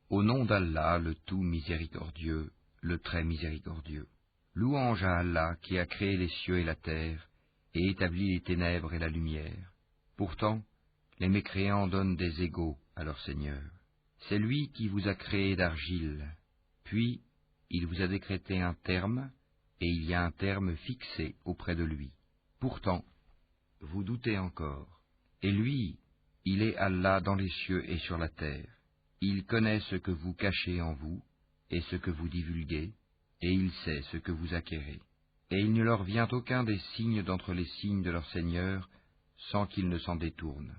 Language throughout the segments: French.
Au nom d'Allah, le tout miséricordieux, le très miséricordieux. Louange à Allah qui a créé les cieux et la terre, et établi les ténèbres et la lumière. Pourtant, les mécréants donnent des égaux à leur Seigneur. C'est lui qui vous a créé d'argile, puis il vous a décrété un terme, et il y a un terme fixé auprès de lui. Pourtant, vous doutez encore. Et lui, il est Allah dans les cieux et sur la terre. Il connaît ce que vous cachez en vous, et ce que vous divulguez, et il sait ce que vous acquérez. Et il ne leur vient aucun des signes d'entre les signes de leur Seigneur, sans qu'ils ne s'en détournent.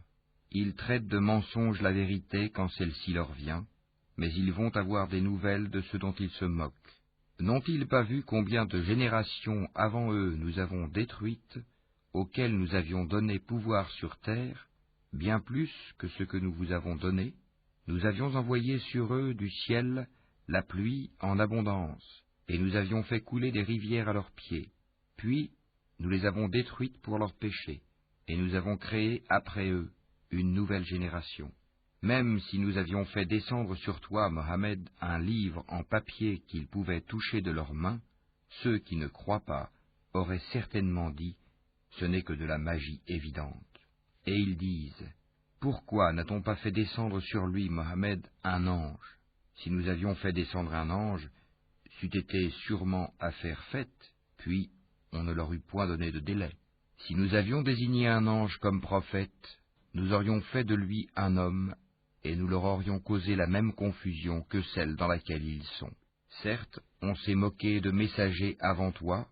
Ils traitent de mensonge la vérité quand celle-ci leur vient, mais ils vont avoir des nouvelles de ce dont ils se moquent. N'ont-ils pas vu combien de générations avant eux nous avons détruites, auxquelles nous avions donné pouvoir sur terre, bien plus que ce que nous vous avons donné? Nous avions envoyé sur eux du ciel la pluie en abondance, et nous avions fait couler des rivières à leurs pieds. Puis nous les avons détruites pour leurs péchés, et nous avons créé après eux une nouvelle génération. Même si nous avions fait descendre sur toi, Mohammed, un livre en papier qu'ils pouvaient toucher de leurs mains, ceux qui ne croient pas auraient certainement dit « ce n'est que de la magie évidente ». Et ils disent « pourquoi n'a-t-on pas fait descendre sur lui, Mohammed, un ange? Si nous avions fait descendre un ange, c'eût été sûrement affaire faite, puis on ne leur eût point donné de délai. Si nous avions désigné un ange comme prophète, nous aurions fait de lui un homme, et nous leur aurions causé la même confusion que celle dans laquelle ils sont. Certes, on s'est moqué de messagers avant toi,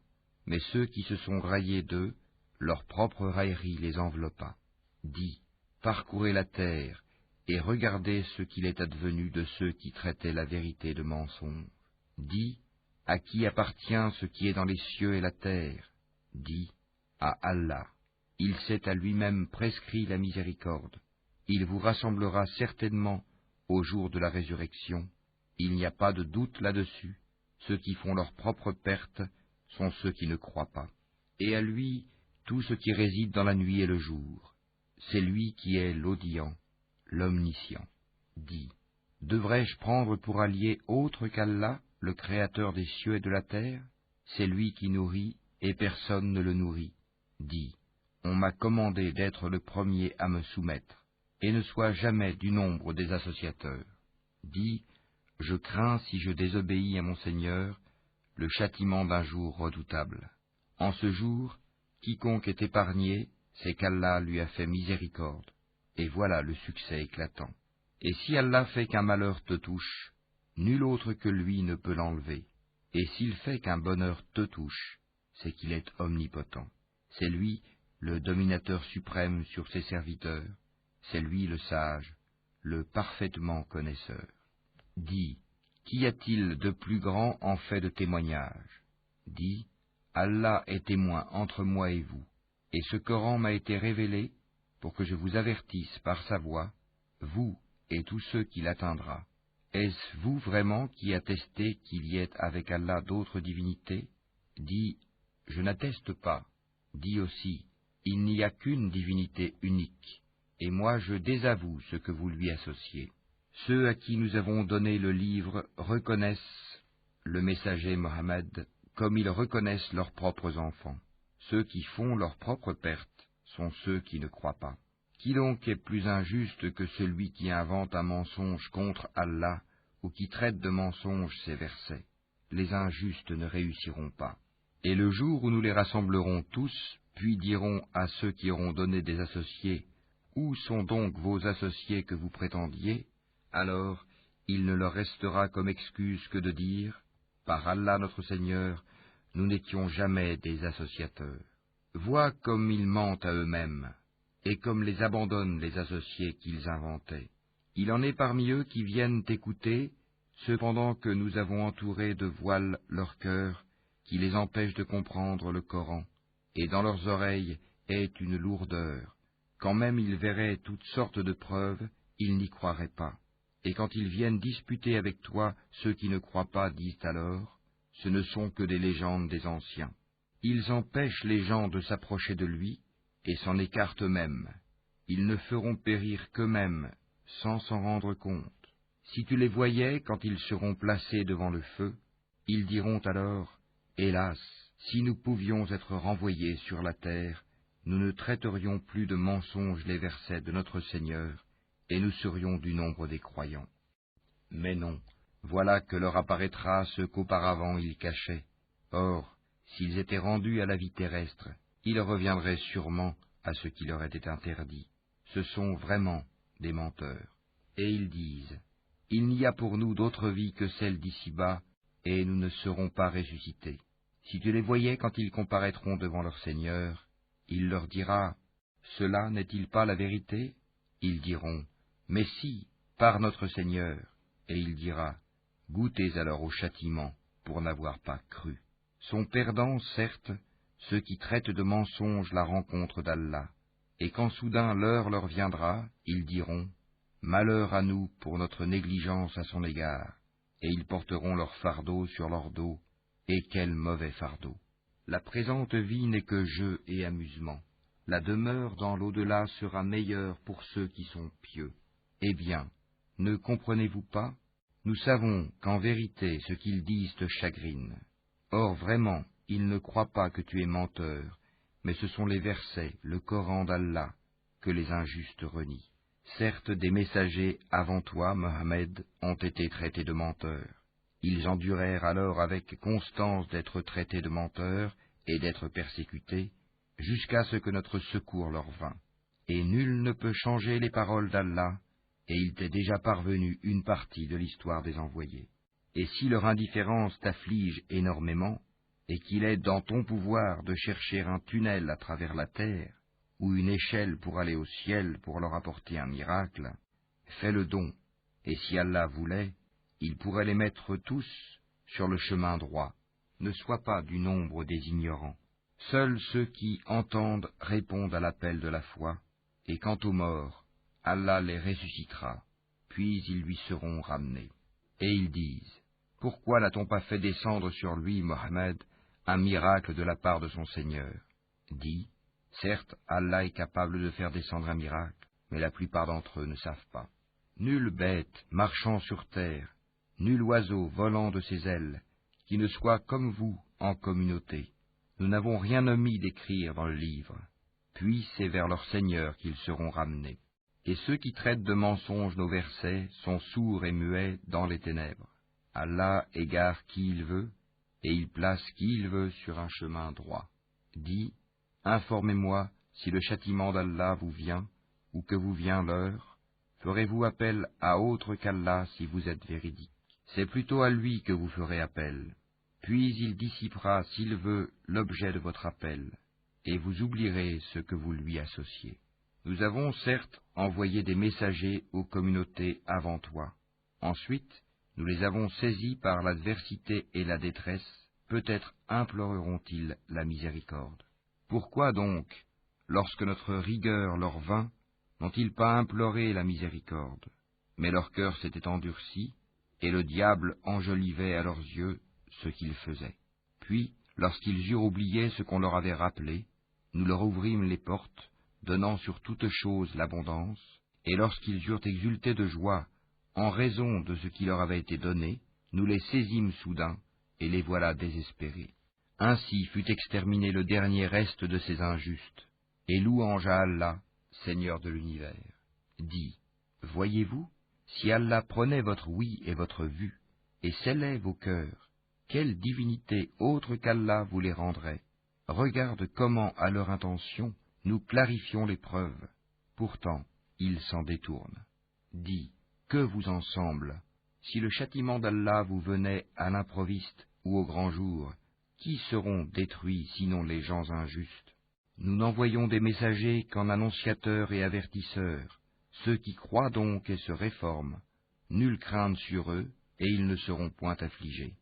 mais ceux qui se sont raillés d'eux, leur propre raillerie les enveloppa. Dis, parcourez la terre, et regardez ce qu'il est advenu de ceux qui traitaient la vérité de mensonge. Dis, à qui appartient ce qui est dans les cieux et la terre? Dis, à Allah. Il s'est à lui-même prescrit la miséricorde. Il vous rassemblera certainement au jour de la résurrection. Il n'y a pas de doute là-dessus. Ceux qui font leur propre perte sont ceux qui ne croient pas. Et à lui, tout ce qui réside dans la nuit et le jour. C'est lui qui est l'audient, l'omniscient. Dis, devrais-je prendre pour allié autre qu'Allah, le créateur des cieux et de la terre? C'est lui qui nourrit et personne ne le nourrit. Dis, on m'a commandé d'être le premier à me soumettre, et ne sois jamais du nombre des associateurs. Dis, je crains, si je désobéis à mon Seigneur, le châtiment d'un jour redoutable. En ce jour, quiconque est épargné, c'est qu'Allah lui a fait miséricorde, et voilà le succès éclatant. Et si Allah fait qu'un malheur te touche, nul autre que lui ne peut l'enlever, et s'il fait qu'un bonheur te touche, c'est qu'il est omnipotent. C'est lui, le dominateur suprême sur ses serviteurs, c'est lui le sage, le parfaitement connaisseur. Dis, qu'y a-t-il de plus grand en fait de témoignage? Dis, Allah est témoin entre moi et vous, et ce Coran m'a été révélé pour que je vous avertisse par sa voix, vous et tous ceux qui l'atteindra. Est-ce vous vraiment qui attestez qu'il y ait avec Allah d'autres divinités? Dis, je n'atteste pas. Dis aussi, il n'y a qu'une divinité unique, et moi je désavoue ce que vous lui associez. Ceux à qui nous avons donné le livre reconnaissent le messager Mohammed comme ils reconnaissent leurs propres enfants. Ceux qui font leur propre perte sont ceux qui ne croient pas. Qui donc est plus injuste que celui qui invente un mensonge contre Allah ou qui traite de mensonge ces versets? Les injustes ne réussiront pas. Et le jour où nous les rassemblerons tous, puis dirons à ceux qui auront donné des associés, « Où sont donc vos associés que vous prétendiez ?» Alors, il ne leur restera comme excuse que de dire, « Par Allah notre Seigneur, nous n'étions jamais des associateurs. » Vois comme ils mentent à eux-mêmes, et comme les abandonnent les associés qu'ils inventaient. Il en est parmi eux qui viennent écouter, cependant que nous avons entouré de voiles leur cœur, qui les empêche de comprendre le Coran, et dans leurs oreilles est une lourdeur. Quand même ils verraient toutes sortes de preuves, ils n'y croiraient pas. Et quand ils viennent disputer avec toi, ceux qui ne croient pas disent alors, ce ne sont que des légendes des anciens. Ils empêchent les gens de s'approcher de lui, et s'en écartent eux-mêmes. Ils ne feront périr qu'eux-mêmes, sans s'en rendre compte. Si tu les voyais quand ils seront placés devant le feu, ils diront alors, « Hélas, si nous pouvions être renvoyés sur la terre, nous ne traiterions plus de mensonges les versets de notre Seigneur, et nous serions du nombre des croyants. » Mais non, voilà que leur apparaîtra ce qu'auparavant ils cachaient. Or, s'ils étaient rendus à la vie terrestre, ils reviendraient sûrement à ce qui leur était interdit. Ce sont vraiment des menteurs. Et ils disent, « Il n'y a pour nous d'autre vie que celle d'ici-bas, et nous ne serons pas ressuscités. » Si tu les voyais quand ils comparaîtront devant leur Seigneur, il leur dira, « Cela n'est-il pas la vérité ?» Ils diront, « Mais si, par notre Seigneur. » Et il dira, « Goûtez alors au châtiment pour n'avoir pas cru. » Sont perdants, certes, ceux qui traitent de mensonges la rencontre d'Allah, et quand soudain l'heure leur viendra, ils diront, « Malheur à nous pour notre négligence à son égard. » Et ils porteront leur fardeau sur leur dos, et quel mauvais fardeau. La présente vie n'est que jeu et amusement. La demeure dans l'au-delà sera meilleure pour ceux qui sont pieux. Eh bien, ne comprenez-vous pas? Nous savons qu'en vérité ce qu'ils disent te chagrine. Or vraiment, ils ne croient pas que tu es menteur, mais ce sont les versets, le Coran d'Allah, que les injustes renient. Certes, des messagers avant toi, Mohammed, ont été traités de menteurs. Ils endurèrent alors avec constance d'être traités de menteurs et d'être persécutés, jusqu'à ce que notre secours leur vînt. Et nul ne peut changer les paroles d'Allah, et il t'est déjà parvenu une partie de l'histoire des envoyés. Et si leur indifférence t'afflige énormément, et qu'il est dans ton pouvoir de chercher un tunnel à travers la terre, ou une échelle pour aller au ciel pour leur apporter un miracle, fais le don, et si Allah voulait, il pourrait les mettre tous sur le chemin droit. Ne sois pas du nombre des ignorants. Seuls ceux qui entendent répondent à l'appel de la foi, et quant aux morts, Allah les ressuscitera, puis ils lui seront ramenés. Et ils disent, « Pourquoi n'a-t-on pas fait descendre sur lui, Mohammed, un miracle de la part de son Seigneur ?» Dis, « Certes, Allah est capable de faire descendre un miracle, mais la plupart d'entre eux ne savent pas. Nulle bête marchant sur terre, nul oiseau volant de ses ailes, qui ne soit comme vous en communauté. Nous n'avons rien omis d'écrire dans le livre. Puis c'est vers leur Seigneur qu'ils seront ramenés. Et ceux qui traitent de mensonges nos versets sont sourds et muets dans les ténèbres. Allah égare qui il veut, et il place qui il veut sur un chemin droit. Dis, informez-moi si le châtiment d'Allah vous vient, ou que vous vient l'heure. Ferez-vous appel à autre qu'Allah si vous êtes véridique? C'est plutôt à lui que vous ferez appel. Puis il dissipera, s'il veut, l'objet de votre appel, et vous oublierez ce que vous lui associez. Nous avons certes envoyé des messagers aux communautés avant toi. Ensuite, nous les avons saisis par l'adversité et la détresse, peut-être imploreront-ils la miséricorde. Pourquoi donc, lorsque notre rigueur leur vint, n'ont-ils pas imploré la miséricorde? Mais leur cœur s'était endurci, et le diable enjolivait à leurs yeux ce qu'ils faisaient. Puis, lorsqu'ils eurent oublié ce qu'on leur avait rappelé, nous leur ouvrîmes les portes, donnant sur toute chose l'abondance, et lorsqu'ils eurent exulté de joie, en raison de ce qui leur avait été donné, nous les saisîmes soudain, et les voilà désespérés. Ainsi fut exterminé le dernier reste de ces injustes, et louange à Allah, Seigneur de l'univers. Dis, voyez-vous, si Allah prenait votre oui et votre vue, et scellait vos cœurs, quelle divinité autre qu'Allah vous les rendrait? Regarde comment, à leur intention, nous clarifions les preuves. Pourtant, ils s'en détournent. Dis, que vous en semble? Si le châtiment d'Allah vous venait à l'improviste ou au grand jour, qui seront détruits sinon les gens injustes? Nous n'envoyons des messagers qu'en annonciateurs et avertisseurs. Ceux qui croient donc et se réforment, nulle crainte sur eux, et ils ne seront point affligés.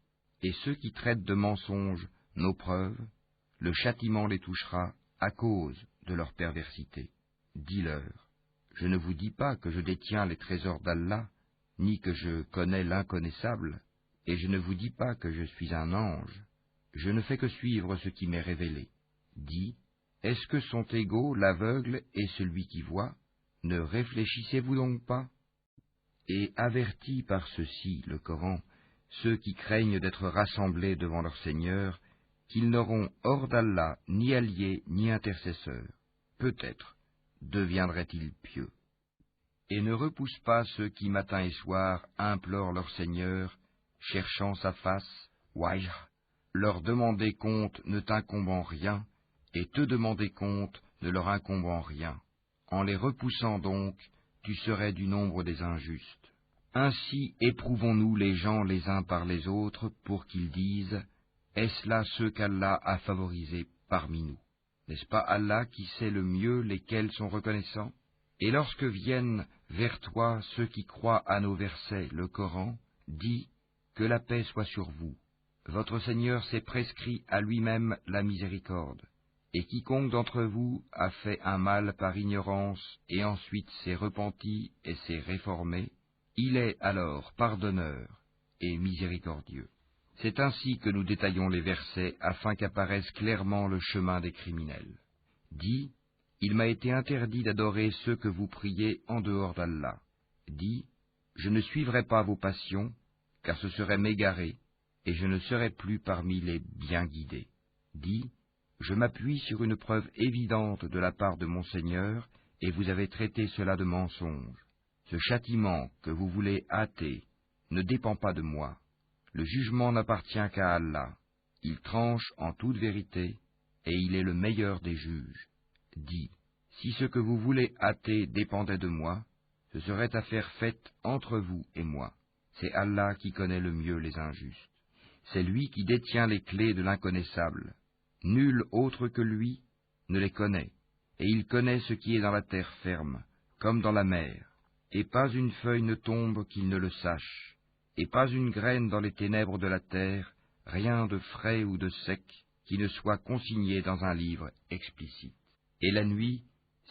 Et ceux qui traitent de mensonges nos preuves, le châtiment les touchera à cause de leur perversité. Dis-leur, je ne vous dis pas que je détiens les trésors d'Allah, ni que je connais l'inconnaissable, et je ne vous dis pas que je suis un ange. Je ne fais que suivre ce qui m'est révélé. Dis, est-ce que sont égaux l'aveugle et celui qui voit? Ne réfléchissez-vous donc pas? Et avertit par ceci, le Coran, ceux qui craignent d'être rassemblés devant leur Seigneur, qu'ils n'auront hors d'Allah ni alliés ni intercesseurs. Peut-être deviendraient-ils pieux. Et ne repousse pas ceux qui matin et soir implorent leur Seigneur, cherchant sa face, wajh, leur demander compte ne t'incombe en rien, et te demander compte ne leur incombe en rien. En les repoussant donc, tu serais du nombre des injustes. Ainsi éprouvons-nous les gens les uns par les autres pour qu'ils disent « Est-ce là ceux qu'Allah a favorisés parmi nous ?» N'est-ce pas Allah qui sait le mieux lesquels sont reconnaissants? Et lorsque viennent vers toi ceux qui croient à nos versets, le Coran, dis que la paix soit sur vous. Votre Seigneur s'est prescrit à lui-même la miséricorde. Et quiconque d'entre vous a fait un mal par ignorance et ensuite s'est repenti et s'est réformé, il est alors pardonneur et miséricordieux. C'est ainsi que nous détaillons les versets afin qu'apparaisse clairement le chemin des criminels. Dis, il m'a été interdit d'adorer ceux que vous priez en dehors d'Allah. Dis, je ne suivrai pas vos passions, car ce serait m'égarer, et je ne serai plus parmi les bien guidés. Dis, je m'appuie sur une preuve évidente de la part de mon Seigneur, et vous avez traité cela de mensonge. Ce châtiment que vous voulez hâter ne dépend pas de moi. Le jugement n'appartient qu'à Allah. Il tranche en toute vérité, et il est le meilleur des juges. Dis, si ce que vous voulez hâter dépendait de moi, ce serait affaire faite entre vous et moi. C'est Allah qui connaît le mieux les injustes. C'est lui qui détient les clés de l'inconnaissable. Nul autre que lui ne les connaît, et il connaît ce qui est dans la terre ferme, comme dans la mer, et pas une feuille ne tombe qu'il ne le sache, et pas une graine dans les ténèbres de la terre, rien de frais ou de sec, qui ne soit consigné dans un livre explicite. Et la nuit,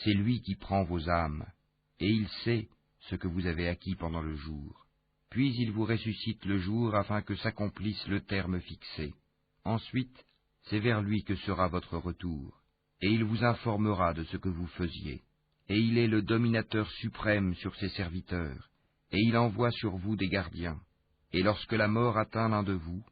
c'est lui qui prend vos âmes, et il sait ce que vous avez acquis pendant le jour. Puis il vous ressuscite le jour afin que s'accomplisse le terme fixé. Ensuite, c'est vers lui que sera votre retour, et il vous informera de ce que vous faisiez. Et il est le dominateur suprême sur ses serviteurs, et il envoie sur vous des gardiens. Et lorsque la mort atteint l'un de vous,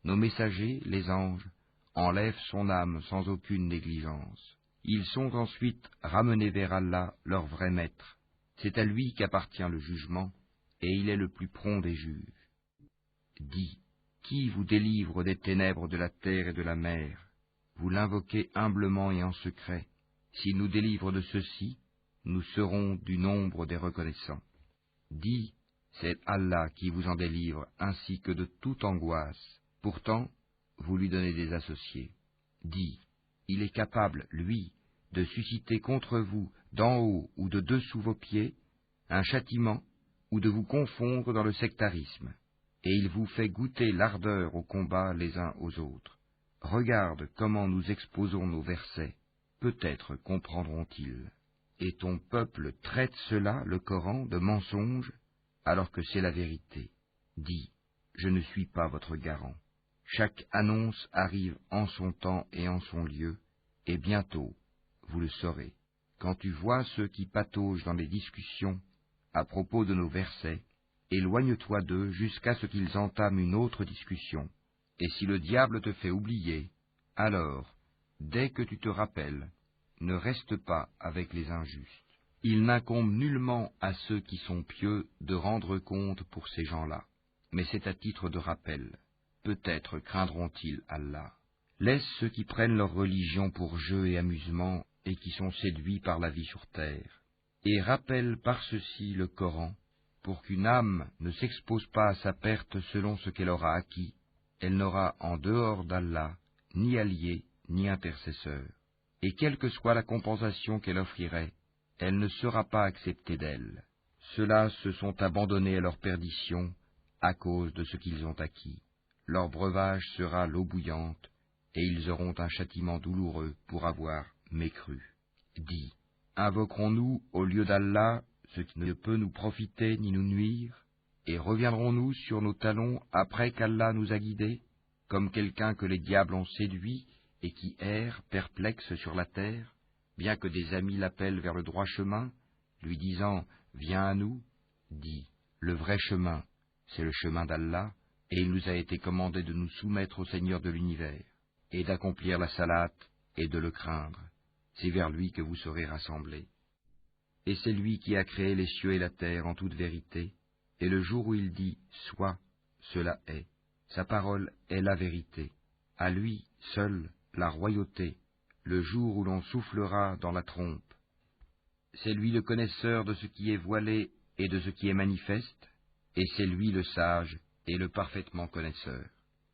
nos messagers, les anges, enlèvent son âme sans aucune négligence. Ils sont ensuite ramenés vers Allah, leur vrai maître. C'est à lui qu'appartient le jugement, et il est le plus prompt des juges. Dis, qui vous délivre des ténèbres de la terre et de la mer? Vous l'invoquez humblement et en secret. S'il nous délivre de ceci, nous serons du nombre des reconnaissants. Dis, c'est Allah qui vous en délivre, ainsi que de toute angoisse. Pourtant, vous lui donnez des associés. Dis, il est capable, lui, de susciter contre vous, d'en haut ou de dessous vos pieds, un châtiment, ou de vous confondre dans le sectarisme, et il vous fait goûter l'ardeur au combat les uns aux autres. Regarde comment nous exposons nos versets, peut-être comprendront-ils. Et ton peuple traite cela, le Coran, de mensonge, alors que c'est la vérité. Dis, je ne suis pas votre garant. Chaque annonce arrive en son temps et en son lieu, et bientôt, vous le saurez. Quand tu vois ceux qui pataugent dans les discussions à propos de nos versets, éloigne-toi d'eux jusqu'à ce qu'ils entament une autre discussion. Et si le diable te fait oublier, alors, dès que tu te rappelles, ne reste pas avec les injustes. Il n'incombe nullement à ceux qui sont pieux de rendre compte pour ces gens-là, mais c'est à titre de rappel. Peut-être craindront-ils Allah. Laisse ceux qui prennent leur religion pour jeu et amusement et qui sont séduits par la vie sur terre. Et rappelle par ceci le Coran, pour qu'une âme ne s'expose pas à sa perte selon ce qu'elle aura acquis. Elle n'aura en dehors d'Allah ni allié ni intercesseur. Et quelle que soit la compensation qu'elle offrirait, elle ne sera pas acceptée d'elle. Ceux-là se sont abandonnés à leur perdition à cause de ce qu'ils ont acquis. Leur breuvage sera l'eau bouillante, et ils auront un châtiment douloureux pour avoir mécru. Dis, invoquerons-nous au lieu d'Allah ce qui ne peut nous profiter ni nous nuire, et reviendrons-nous sur nos talons après qu'Allah nous a guidés, comme quelqu'un que les diables ont séduit et qui erre perplexe sur la terre, bien que des amis l'appellent vers le droit chemin, lui disant « Viens à nous », dis Le vrai chemin, c'est le chemin d'Allah, et il nous a été commandé de nous soumettre au Seigneur de l'univers, et d'accomplir la salate et de le craindre. C'est vers lui que vous serez rassemblés. Et c'est lui qui a créé les cieux et la terre en toute vérité, et le jour où il dit « Sois », cela est. Sa parole est la vérité. À lui seul la royauté, le jour où l'on soufflera dans la trompe. C'est lui le connaisseur de ce qui est voilé et de ce qui est manifeste, et c'est lui le sage et le parfaitement connaisseur.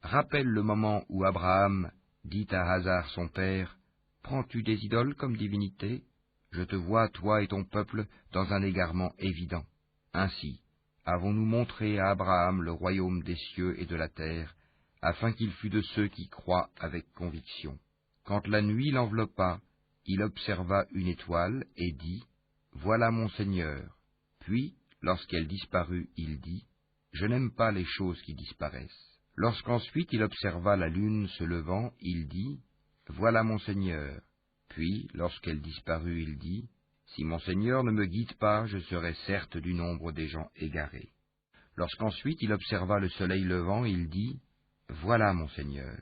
Rappelle le moment où Abraham dit à Hazar son père, « Prends-tu des idoles comme divinité ? Je te vois, toi et ton peuple, dans un égarement évident. Ainsi, avons-nous montré à Abraham le royaume des cieux et de la terre, afin qu'il fût de ceux qui croient avec conviction. Quand la nuit l'enveloppa, il observa une étoile et dit, « Voilà mon Seigneur. » Puis, lorsqu'elle disparut, il dit, « Je n'aime pas les choses qui disparaissent. » Lorsqu'ensuite il observa la lune se levant, il dit, « Voilà mon Seigneur. » Puis, lorsqu'elle disparut, il dit, « Si mon Seigneur ne me guide pas, je serai certes du nombre des gens égarés. » Lorsqu'ensuite il observa le soleil levant, il dit, « Voilà mon Seigneur.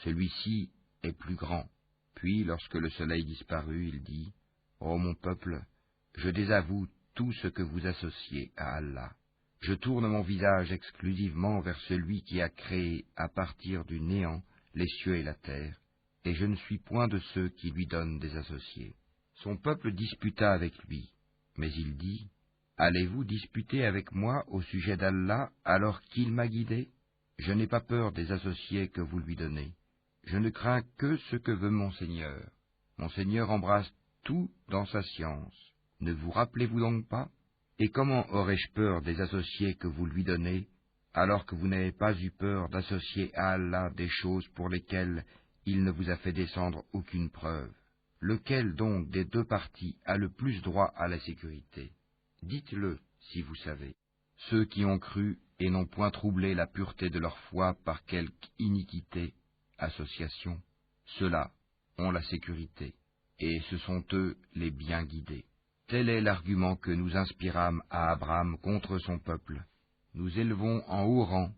Celui-ci est plus grand. » Puis, lorsque le soleil disparut, il dit, « Ô mon peuple, je désavoue tout ce que vous associez à Allah. Je tourne mon visage exclusivement vers celui qui a créé à partir du néant les cieux et la terre, et je ne suis point de ceux qui lui donnent des associés. » Son peuple disputa avec lui, mais il dit, « Allez-vous disputer avec moi au sujet d'Allah alors qu'il m'a guidé? Je n'ai pas peur des associés que vous lui donnez. Je ne crains que ce que veut mon Seigneur. Mon Seigneur embrasse tout dans sa science. Ne vous rappelez-vous donc pas? Et comment aurais-je peur des associés que vous lui donnez, alors que vous n'avez pas eu peur d'associer à Allah des choses pour lesquelles il ne vous a fait descendre aucune preuve? Lequel donc des deux parties a le plus droit à la sécurité? Dites-le, si vous savez. Ceux qui ont cru et n'ont point troublé la pureté de leur foi par quelque iniquité, association, ceux-là ont la sécurité, et ce sont eux les bien guidés. Tel est l'argument que nous inspirâmes à Abraham contre son peuple. Nous élevons en haut rang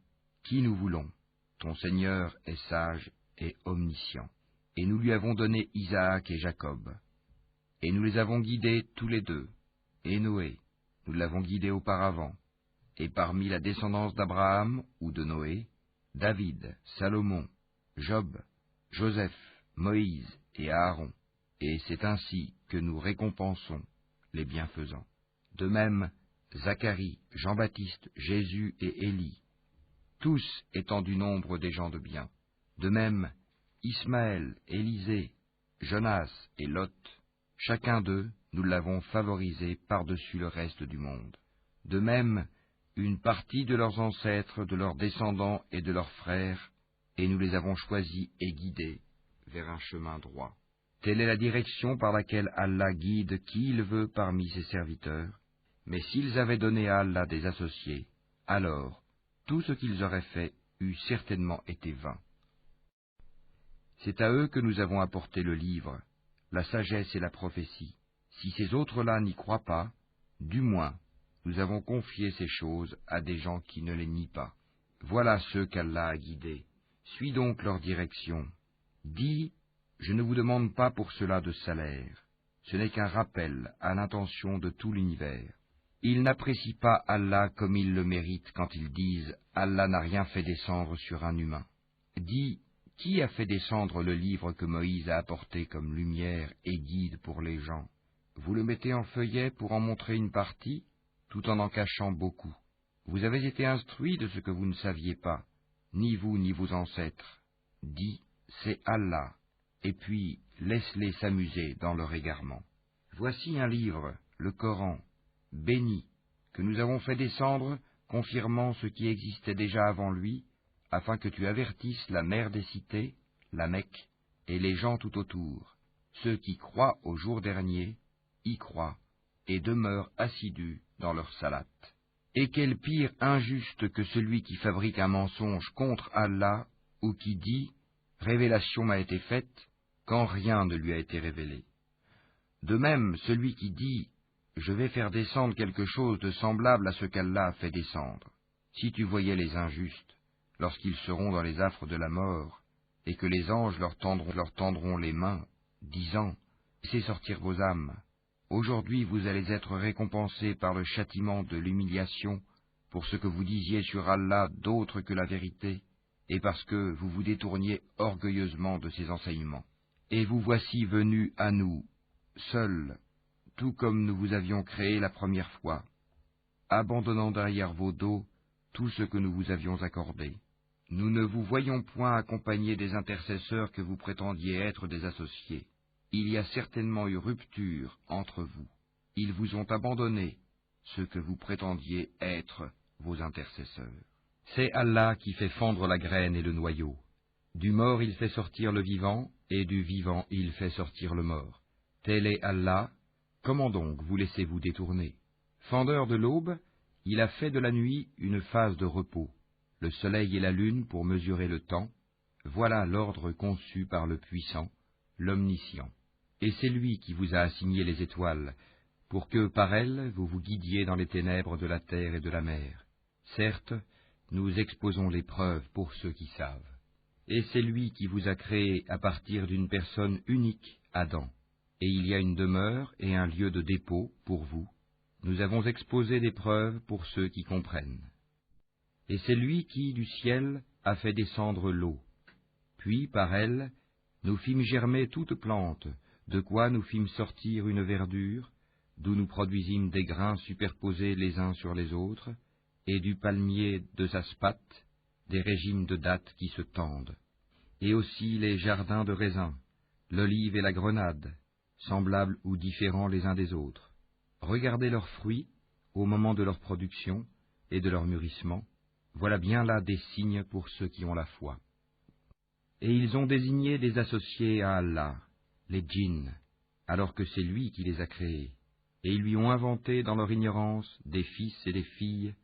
qui nous voulons. Ton Seigneur est sage et omniscient. Et nous lui avons donné Isaac et Jacob. Et nous les avons guidés tous les deux. Et Noé, nous l'avons guidé auparavant. Et parmi la descendance d'Abraham ou de Noé, David, Salomon, Job, Joseph, Moïse et Aaron. Et c'est ainsi que nous récompensons les bienfaisants. De même, Zacharie, Jean-Baptiste, Jésus et Élie, tous étant du nombre des gens de bien. De même, Ismaël, Élisée, Jonas et Lot, chacun d'eux, nous l'avons favorisé par-dessus le reste du monde. De même, une partie de leurs ancêtres, de leurs descendants et de leurs frères, et nous les avons choisis et guidés vers un chemin droit. Telle est la direction par laquelle Allah guide qui il veut parmi ses serviteurs. Mais s'ils avaient donné à Allah des associés, alors tout ce qu'ils auraient fait eût certainement été vain. C'est à eux que nous avons apporté le livre, la sagesse et la prophétie. Si ces autres-là n'y croient pas, du moins, nous avons confié ces choses à des gens qui ne les nient pas. Voilà ceux qu'Allah a guidés. Suis donc leur direction. Dis, je ne vous demande pas pour cela de salaire. Ce n'est qu'un rappel à l'intention de tout l'univers. Ils n'apprécient pas Allah comme ils le méritent quand ils disent « Allah n'a rien fait descendre sur un humain ». Dis, qui a fait descendre le livre que Moïse a apporté comme lumière et guide pour les gens? Vous le mettez en feuillet pour en montrer une partie, tout en cachant beaucoup. Vous avez été instruits de ce que vous ne saviez pas, ni vous ni vos ancêtres. Dis, c'est Allah, et puis laisse-les s'amuser dans leur égarement. Voici un livre, le Coran, béni, que nous avons fait descendre, confirmant ce qui existait déjà avant lui, afin que tu avertisses la mère des cités, la Mecque, et les gens tout autour. Ceux qui croient au jour dernier, y croient, et demeurent assidus dans leur salate. Et quel pire injuste que celui qui fabrique un mensonge contre Allah, ou qui dit « Révélation m'a été faite », quand rien ne lui a été révélé. De même, celui qui dit je vais faire descendre quelque chose de semblable à ce qu'Allah a fait descendre. Si tu voyais les injustes, lorsqu'ils seront dans les affres de la mort, et que les anges leur tendront les mains, disant, « Laissez sortir vos âmes. Aujourd'hui vous allez être récompensés par le châtiment de l'humiliation pour ce que vous disiez sur Allah d'autre que la vérité, et parce que vous vous détourniez orgueilleusement de ses enseignements. Et vous voici venus à nous, seuls, tout comme nous vous avions créé la première fois, abandonnant derrière vos dos tout ce que nous vous avions accordé. Nous ne vous voyons point accompagnés des intercesseurs que vous prétendiez être des associés. Il y a certainement eu rupture entre vous. Ils vous ont abandonné, ce que vous prétendiez être vos intercesseurs. C'est Allah qui fait fondre la graine et le noyau. Du mort il fait sortir le vivant, et du vivant il fait sortir le mort. Tel est Allah, comment donc vous laissez-vous détourner? Fendeur de l'aube, il a fait de la nuit une phase de repos, le soleil et la lune pour mesurer le temps, voilà l'ordre conçu par le puissant, l'omniscient. Et c'est lui qui vous a assigné les étoiles, pour que par elles vous vous guidiez dans les ténèbres de la terre et de la mer. Certes, nous exposons les preuves pour ceux qui savent. Et c'est lui qui vous a créé à partir d'une personne unique, Adam. Et il y a une demeure et un lieu de dépôt pour vous. Nous avons exposé des preuves pour ceux qui comprennent. Et c'est lui qui, du ciel, a fait descendre l'eau. Puis, par elle, nous fîmes germer toute plante, de quoi nous fîmes sortir une verdure, d'où nous produisîmes des grains superposés les uns sur les autres, et du palmier de Zaspat, des régimes de dattes qui se tendent, et aussi les jardins de raisins, l'olive et la grenade, semblables ou différents les uns des autres. Regardez leurs fruits au moment de leur production et de leur mûrissement, voilà bien là des signes pour ceux qui ont la foi. Et ils ont désigné des associés à Allah, les djinns, alors que c'est lui qui les a créés, et ils lui ont inventé dans leur ignorance des fils et des filles,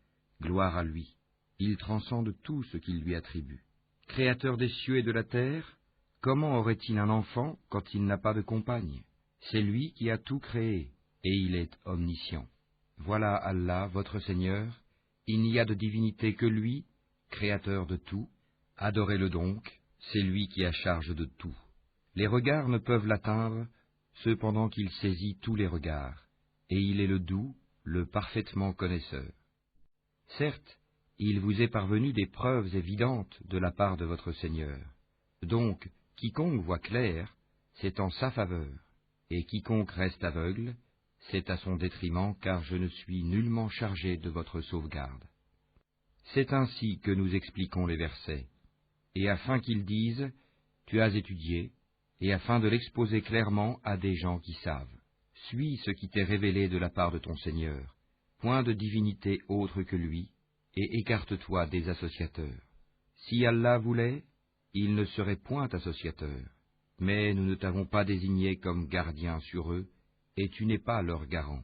gloire à lui. Il transcende tout ce qu'il lui attribue. Créateur des cieux et de la terre, comment aurait-il un enfant quand il n'a pas de compagne? C'est lui qui a tout créé, et il est omniscient. Voilà Allah, votre Seigneur, il n'y a de divinité que lui, créateur de tout. Adorez-le donc, c'est lui qui a charge de tout. Les regards ne peuvent l'atteindre, cependant qu'il saisit tous les regards, et il est le doux, le parfaitement connaisseur. Certes, il vous est parvenu des preuves évidentes de la part de votre Seigneur. Donc, quiconque voit clair, c'est en sa faveur, et quiconque reste aveugle, c'est à son détriment, car je ne suis nullement chargé de votre sauvegarde. C'est ainsi que nous expliquons les versets, et afin qu'ils disent « Tu as étudié », et afin de l'exposer clairement à des gens qui savent. Suis ce qui t'est révélé de la part de ton Seigneur, point de divinité autre que lui, et écarte-toi des associateurs. Si Allah voulait, il ne serait point associateur, mais nous ne t'avons pas désigné comme gardien sur eux, et tu n'es pas leur garant.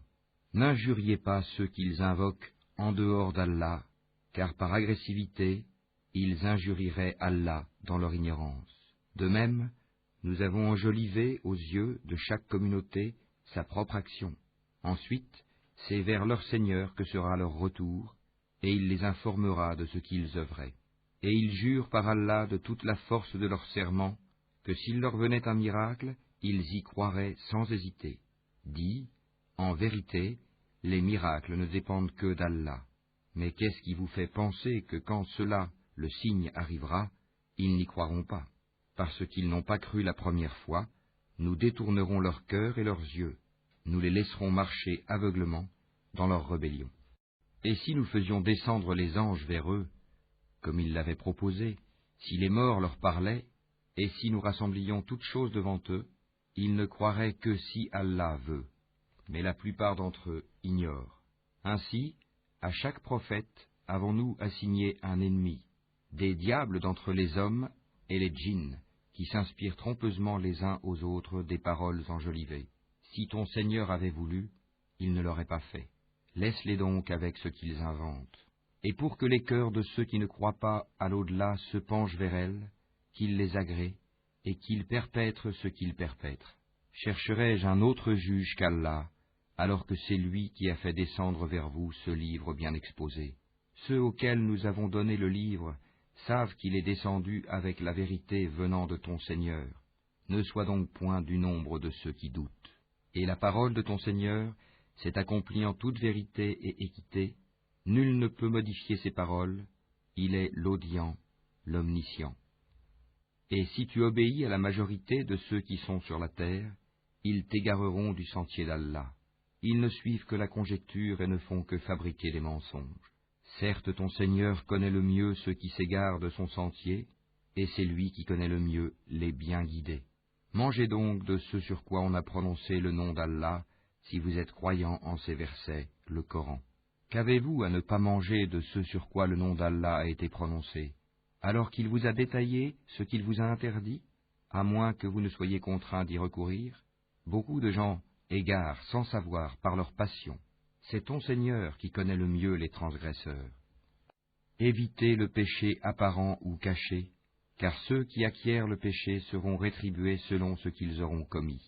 N'injuriez pas ceux qu'ils invoquent en dehors d'Allah, car par agressivité, ils injurieraient Allah dans leur ignorance. De même, nous avons enjolivé aux yeux de chaque communauté sa propre action. Ensuite, c'est vers leur Seigneur que sera leur retour, et il les informera de ce qu'ils œuvraient. Et ils jurent par Allah de toute la force de leur serment, que s'il leur venait un miracle, ils y croiraient sans hésiter. Dis, en vérité, les miracles ne dépendent que d'Allah. Mais qu'est-ce qui vous fait penser que quand cela, le signe, arrivera, ils n'y croiront pas? Parce qu'ils n'ont pas cru la première fois, nous détournerons leur cœur et leurs yeux, nous les laisserons marcher aveuglement dans leur rébellion. Et si nous faisions descendre les anges vers eux, comme ils l'avaient proposé, si les morts leur parlaient, et si nous rassemblions toutes choses devant eux, ils ne croiraient que si Allah veut. Mais la plupart d'entre eux ignorent. Ainsi, à chaque prophète avons-nous assigné un ennemi, des diables d'entre les hommes et les djinns, qui s'inspirent trompeusement les uns aux autres des paroles enjolivées. Si ton Seigneur avait voulu, il ne l'aurait pas fait. Laisse-les donc avec ce qu'ils inventent. Et pour que les cœurs de ceux qui ne croient pas à l'au-delà se penchent vers elles, qu'ils les agréent, et qu'ils perpètrent ce qu'ils perpètrent. Chercherai-je un autre juge qu'Allah, alors que c'est lui qui a fait descendre vers vous ce livre bien exposé. Ceux auxquels nous avons donné le livre savent qu'il est descendu avec la vérité venant de ton Seigneur. Ne sois donc point du nombre de ceux qui doutent. Et la parole de ton Seigneur s'est accomplie en toute vérité et équité. Nul ne peut modifier ses paroles. Il est l'audient, l'omniscient. Et si tu obéis à la majorité de ceux qui sont sur la terre, ils t'égareront du sentier d'Allah. Ils ne suivent que la conjecture et ne font que fabriquer des mensonges. Certes, ton Seigneur connaît le mieux ceux qui s'égarent de son sentier, et c'est lui qui connaît le mieux les bien guidés. Mangez donc de ce sur quoi on a prononcé le nom d'Allah, si vous êtes croyants en ces versets, le Coran. Qu'avez-vous à ne pas manger de ce sur quoi le nom d'Allah a été prononcé, alors qu'il vous a détaillé ce qu'il vous a interdit, à moins que vous ne soyez contraints d'y recourir? Beaucoup de gens égarent sans savoir par leur passion. C'est ton Seigneur qui connaît le mieux les transgresseurs. Évitez le péché apparent ou caché, car ceux qui acquièrent le péché seront rétribués selon ce qu'ils auront commis.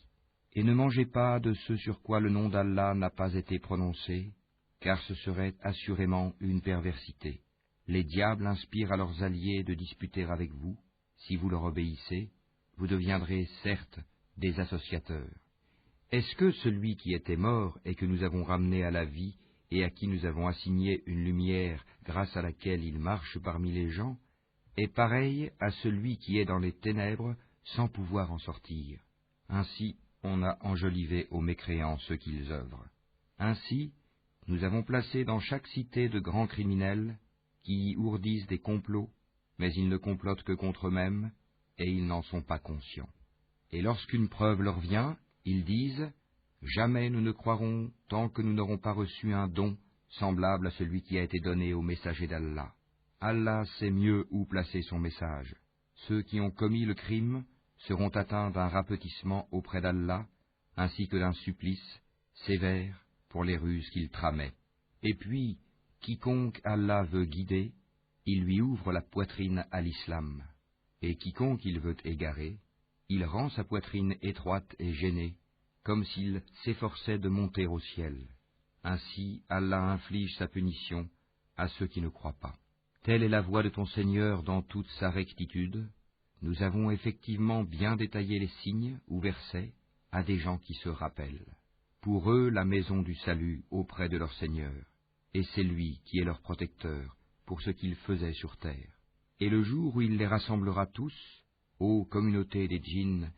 Et ne mangez pas de ce sur quoi le nom d'Allah n'a pas été prononcé, car ce serait assurément une perversité. Les diables inspirent à leurs alliés de disputer avec vous. Si vous leur obéissez, vous deviendrez certes des associateurs. Est-ce que celui qui était mort et que nous avons ramené à la vie et à qui nous avons assigné une lumière grâce à laquelle il marche parmi les gens, est pareil à celui qui est dans les ténèbres sans pouvoir en sortir? Ainsi, on a enjolivé aux mécréants ce qu'ils œuvrent. Ainsi, nous avons placé dans chaque cité de grands criminels qui y ourdissent des complots, mais ils ne complotent que contre eux-mêmes et ils n'en sont pas conscients. Et lorsqu'une preuve leur vient, ils disent « Jamais nous ne croirons tant que nous n'aurons pas reçu un don semblable à celui qui a été donné au messager d'Allah. Allah sait mieux où placer son message. Ceux qui ont commis le crime seront atteints d'un rapetissement auprès d'Allah, ainsi que d'un supplice sévère pour les ruses qu'ils tramaient. Et puis, quiconque Allah veut guider, il lui ouvre la poitrine à l'islam, et quiconque il veut égarer, il rend sa poitrine étroite et gênée, comme s'il s'efforçait de monter au ciel. Ainsi, Allah inflige sa punition à ceux qui ne croient pas. Telle est la voie de ton Seigneur dans toute sa rectitude. Nous avons effectivement bien détaillé les signes ou versets à des gens qui se rappellent. Pour eux, la maison du salut auprès de leur Seigneur, et c'est lui qui est leur protecteur pour ce qu'ils faisaient sur terre. Et le jour où il les rassemblera tous, ô communauté des djinns,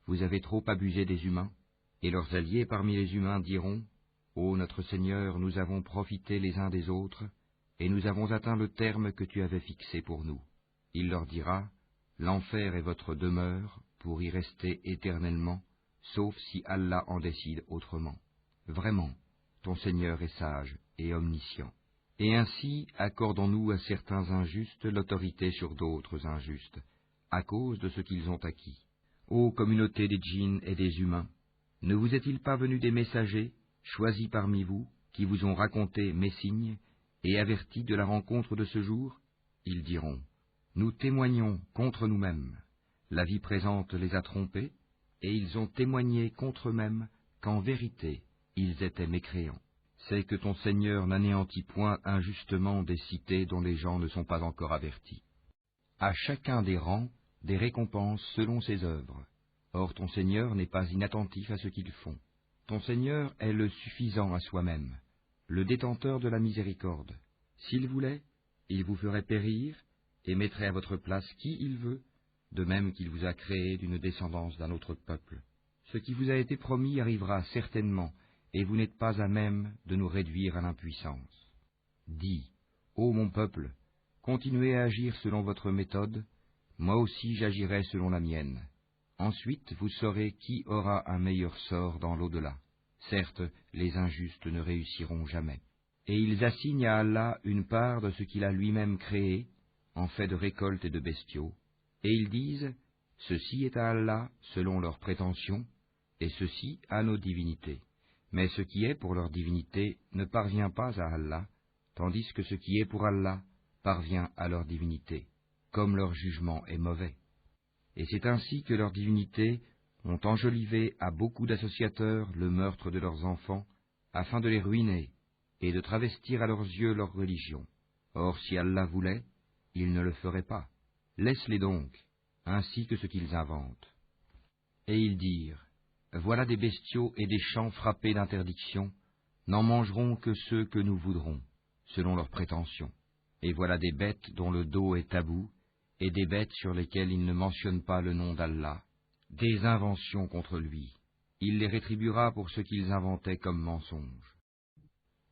vous avez trop abusé des humains, et leurs alliés parmi les humains diront, ô notre Seigneur, nous avons profité les uns des autres, et nous avons atteint le terme que tu avais fixé pour nous. Il leur dira, l'enfer est votre demeure pour y rester éternellement, sauf si Allah en décide autrement. Vraiment, ton Seigneur est sage et omniscient. Et ainsi accordons-nous à certains injustes l'autorité sur d'autres injustes, à cause de ce qu'ils ont acquis. Ô communauté des djinns et des humains, ne vous est-il pas venu des messagers, choisis parmi vous, qui vous ont raconté mes signes, et avertis de la rencontre de ce jour? Ils diront, nous témoignons contre nous-mêmes. La vie présente les a trompés, et ils ont témoigné contre eux-mêmes qu'en vérité, ils étaient mécréants. C'est que ton Seigneur n'anéantit point injustement des cités dont les gens ne sont pas encore avertis. À chacun des rangs, des récompenses selon ses œuvres. Or ton Seigneur n'est pas inattentif à ce qu'ils font. Ton Seigneur est le suffisant à soi-même, le détenteur de la miséricorde. S'il voulait, il vous ferait périr et mettrait à votre place qui il veut, de même qu'il vous a créé d'une descendance d'un autre peuple. Ce qui vous a été promis arrivera certainement, et vous n'êtes pas à même de nous réduire à l'impuissance. Dis, ô mon peuple, continuez à agir selon votre méthode, moi aussi j'agirai selon la mienne. Ensuite vous saurez qui aura un meilleur sort dans l'au-delà. Certes, les injustes ne réussiront jamais. Et ils assignent à Allah une part de ce qu'il a lui-même créé, en fait de récoltes et de bestiaux, et ils disent, ceci est à Allah selon leurs prétentions, et ceci à nos divinités. Mais ce qui est pour leur divinité ne parvient pas à Allah, tandis que ce qui est pour Allah parvient à leur divinité, comme leur jugement est mauvais. Et c'est ainsi que leurs divinités ont enjolivé à beaucoup d'associateurs le meurtre de leurs enfants, afin de les ruiner et de travestir à leurs yeux leur religion. Or, si Allah voulait, il ne le ferait pas. Laisse-les donc, ainsi que ce qu'ils inventent. Et ils dirent, voilà des bestiaux et des champs frappés d'interdiction, n'en mangeront que ceux que nous voudrons, selon leurs prétentions. Et voilà des bêtes dont le dos est tabou, et des bêtes sur lesquelles il ne mentionne pas le nom d'Allah, des inventions contre lui. Il les rétribuera pour ce qu'ils inventaient comme mensonges.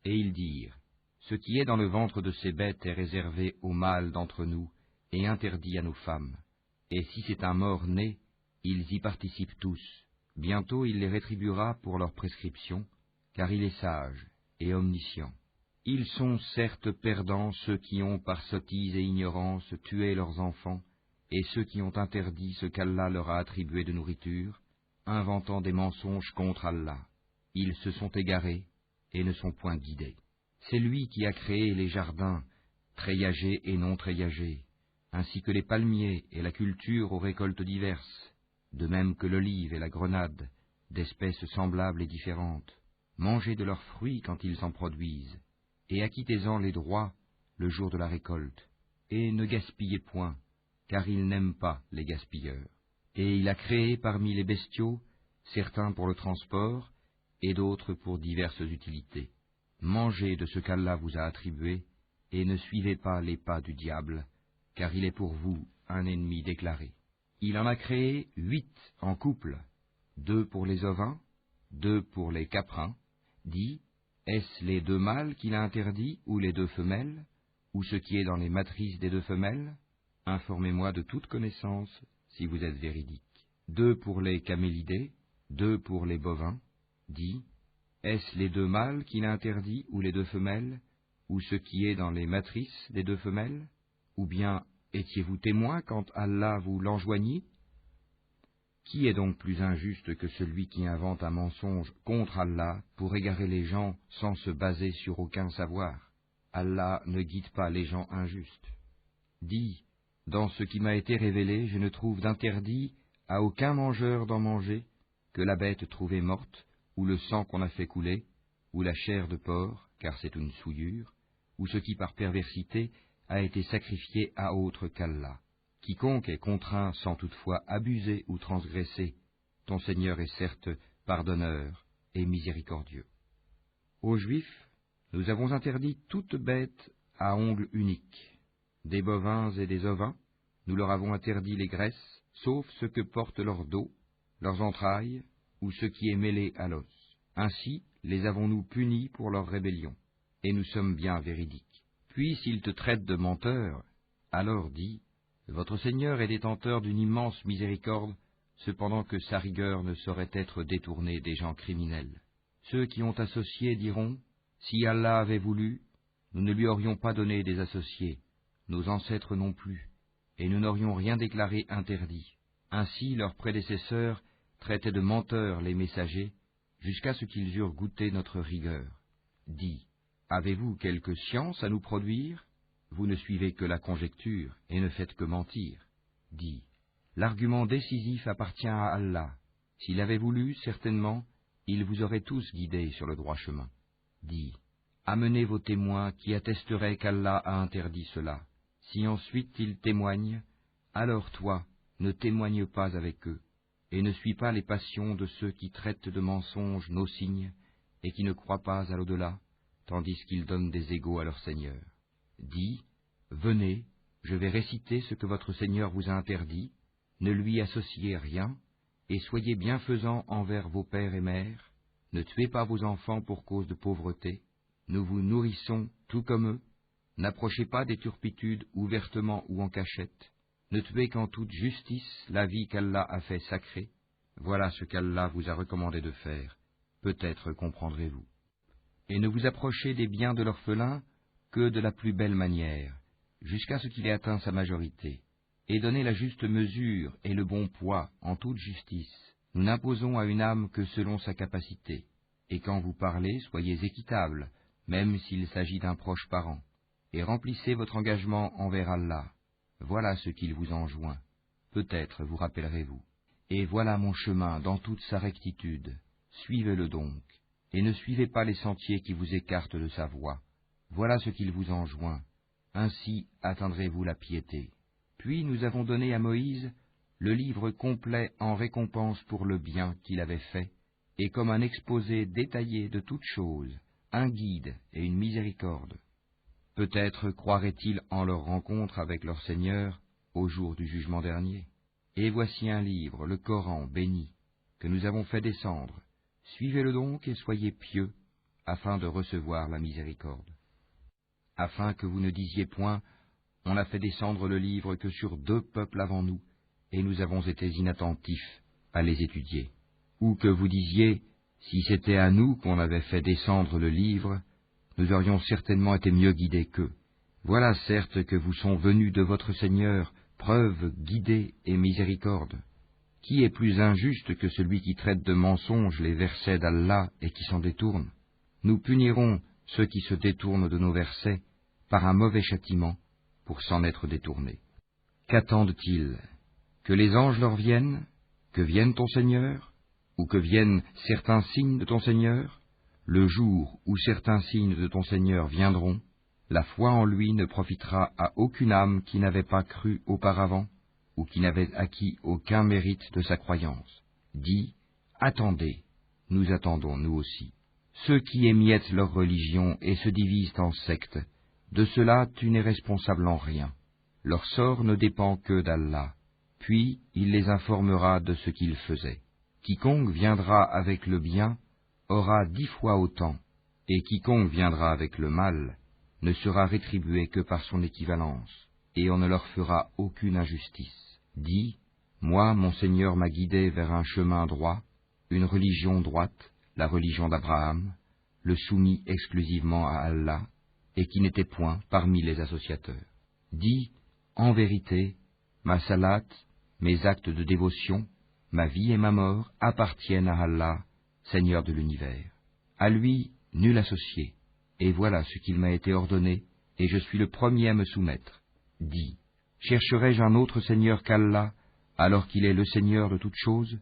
Et ils dirent, ce qui est dans le ventre de ces bêtes est réservé aux mâles d'entre nous et interdit à nos femmes. Et si c'est un mort-né, ils y participent tous. Bientôt il les rétribuera pour leur prescription, car il est sage et omniscient. Ils sont certes perdants ceux qui ont par sottise et ignorance tué leurs enfants, et ceux qui ont interdit ce qu'Allah leur a attribué de nourriture, inventant des mensonges contre Allah. Ils se sont égarés et ne sont point guidés. C'est lui qui a créé les jardins, treillagés et non treillagés, ainsi que les palmiers et la culture aux récoltes diverses, de même que l'olive et la grenade, d'espèces semblables et différentes. Mangez de leurs fruits quand ils en produisent, et acquittez-en les droits le jour de la récolte, et ne gaspillez point, car il n'aime pas les gaspilleurs. Et il a créé parmi les bestiaux certains pour le transport, et d'autres pour diverses utilités. Mangez de ce qu'Allah vous a attribué, et ne suivez pas les pas du diable, car il est pour vous un ennemi déclaré. Il en a créé 8 en couple, 2 pour les ovins, 2 pour les caprins. Dit, est-ce les 2 mâles qu'il a interdits, ou les 2 femelles, ou ce qui est dans les matrices des 2 femelles? Informez-moi de toute connaissance, si vous êtes véridique. 2 pour les camélidés, 2 pour les bovins. Dit, est-ce les 2 mâles qu'il a interdits, ou les 2 femelles, ou ce qui est dans les matrices des 2 femelles? Ou bien étiez-vous témoin quand Allah vous l'enjoignit? Qui est donc plus injuste que celui qui invente un mensonge contre Allah pour égarer les gens sans se baser sur aucun savoir? Allah ne guide pas les gens injustes. Dis, dans ce qui m'a été révélé, je ne trouve d'interdit à aucun mangeur d'en manger que la bête trouvée morte, ou le sang qu'on a fait couler, ou la chair de porc, car c'est une souillure, ou ce qui par perversité a été sacrifié à autre qu'Allah. Quiconque est contraint sans toutefois abuser ou transgresser, ton Seigneur est certes pardonneur et miséricordieux. Aux Juifs, nous avons interdit toute bête à ongles uniques. Des bovins et des ovins, nous leur avons interdit les graisses, sauf ce que portent leur dos, leurs entrailles, ou ce qui est mêlé à l'os. Ainsi les avons-nous punis pour leur rébellion, et nous sommes bien véridiques. Puis s'ils te traitent de menteur, alors dis, votre Seigneur est détenteur d'une immense miséricorde, cependant que sa rigueur ne saurait être détournée des gens criminels. Ceux qui ont associé diront, si Allah avait voulu, nous ne lui aurions pas donné des associés, nos ancêtres non plus, et nous n'aurions rien déclaré interdit. Ainsi leurs prédécesseurs traitaient de menteurs les messagers, jusqu'à ce qu'ils eurent goûté notre rigueur. Dis, avez-vous quelque science à nous produire? Vous ne suivez que la conjecture et ne faites que mentir. Dis, l'argument décisif appartient à Allah. S'il avait voulu, certainement, il vous aurait tous guidés sur le droit chemin. Dis, amenez vos témoins qui attesteraient qu'Allah a interdit cela. Si ensuite ils témoignent, alors toi, ne témoigne pas avec eux, et ne suis pas les passions de ceux qui traitent de mensonges nos signes, et qui ne croient pas à l'au-delà, tandis qu'ils donnent des égaux à leur Seigneur. Dis, venez, je vais réciter ce que votre Seigneur vous a interdit, ne lui associez rien, et soyez bienfaisants envers vos pères et mères, ne tuez pas vos enfants pour cause de pauvreté, nous vous nourrissons tout comme eux, n'approchez pas des turpitudes ouvertement ou en cachette, ne tuez qu'en toute justice la vie qu'Allah a fait sacrée, voilà ce qu'Allah vous a recommandé de faire, peut-être comprendrez-vous. Et ne vous approchez des biens de l'orphelin que de la plus belle manière, jusqu'à ce qu'il ait atteint sa majorité, et donnez la juste mesure et le bon poids en toute justice. Nous n'imposons à une âme que selon sa capacité, et quand vous parlez, soyez équitable, même s'il s'agit d'un proche parent, et remplissez votre engagement envers Allah. Voilà ce qu'il vous enjoint. Peut-être vous rappellerez-vous. Et voilà mon chemin dans toute sa rectitude. Suivez-le donc. et ne suivez pas les sentiers qui vous écartent de sa voie. Voilà ce qu'il vous enjoint. Ainsi atteindrez-vous la piété. Puis nous avons donné à Moïse le livre complet en récompense pour le bien qu'il avait fait, et comme un exposé détaillé de toutes choses, un guide et une miséricorde. Peut-être croiraient-ils en leur rencontre avec leur Seigneur au jour du jugement dernier. Et voici un livre, le Coran béni, que nous avons fait descendre. Suivez-le donc et soyez pieux, afin de recevoir la miséricorde. Afin que vous ne disiez point, on a fait descendre le livre que sur 2 peuples avant nous, et nous avons été inattentifs à les étudier. Ou que vous disiez, si c'était à nous qu'on avait fait descendre le livre, nous aurions certainement été mieux guidés qu'eux. Voilà certes que vous sont venus de votre Seigneur preuve, guidée et miséricorde. Qui est plus injuste que celui qui traite de mensonges les versets d'Allah et qui s'en détourne? Nous punirons ceux qui se détournent de nos versets par un mauvais châtiment pour s'en être détournés. Qu'attendent-ils? Que les anges leur viennent? Que vienne ton Seigneur? Ou que viennent certains signes de ton Seigneur? Le jour où certains signes de ton Seigneur viendront, la foi en lui ne profitera à aucune âme qui n'avait pas cru auparavant, ou qui n'avait acquis aucun mérite de sa croyance. Dis, attendez, nous attendons nous aussi. Ceux qui émiettent leur religion et se divisent en sectes, de cela tu n'es responsable en rien. Leur sort ne dépend que d'Allah, puis il les informera de ce qu'ils faisaient. Quiconque viendra avec le bien aura 10 fois autant, et quiconque viendra avec le mal ne sera rétribué que par son équivalence, et on ne leur fera aucune injustice. Dis, moi, mon Seigneur m'a guidé vers un chemin droit, une religion droite, la religion d'Abraham, le soumis exclusivement à Allah, et qui n'était point parmi les associateurs. Dis, en vérité, ma salat, mes actes de dévotion, ma vie et ma mort appartiennent à Allah, Seigneur de l'univers. À lui, nul associé, et voilà ce qu'il m'a été ordonné, et je suis le premier à me soumettre. Dis, chercherai-je un autre Seigneur qu'Allah, alors qu'il est le Seigneur de toutes choses?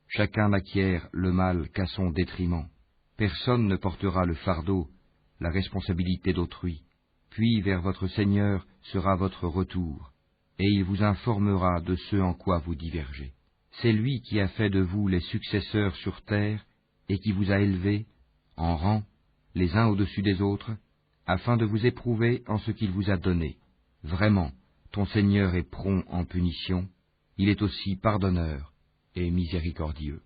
Chacun n'acquiert le mal qu'à son détriment. Personne ne portera le fardeau, la responsabilité d'autrui. Puis vers votre Seigneur sera votre retour, et il vous informera de ce en quoi vous divergez. C'est lui qui a fait de vous les successeurs sur terre, et qui vous a élevés, en rang, les uns au-dessus des autres, afin de vous éprouver en ce qu'il vous a donné. Vraiment, ton Seigneur est prompt en punition, il est aussi pardonneur et miséricordieux.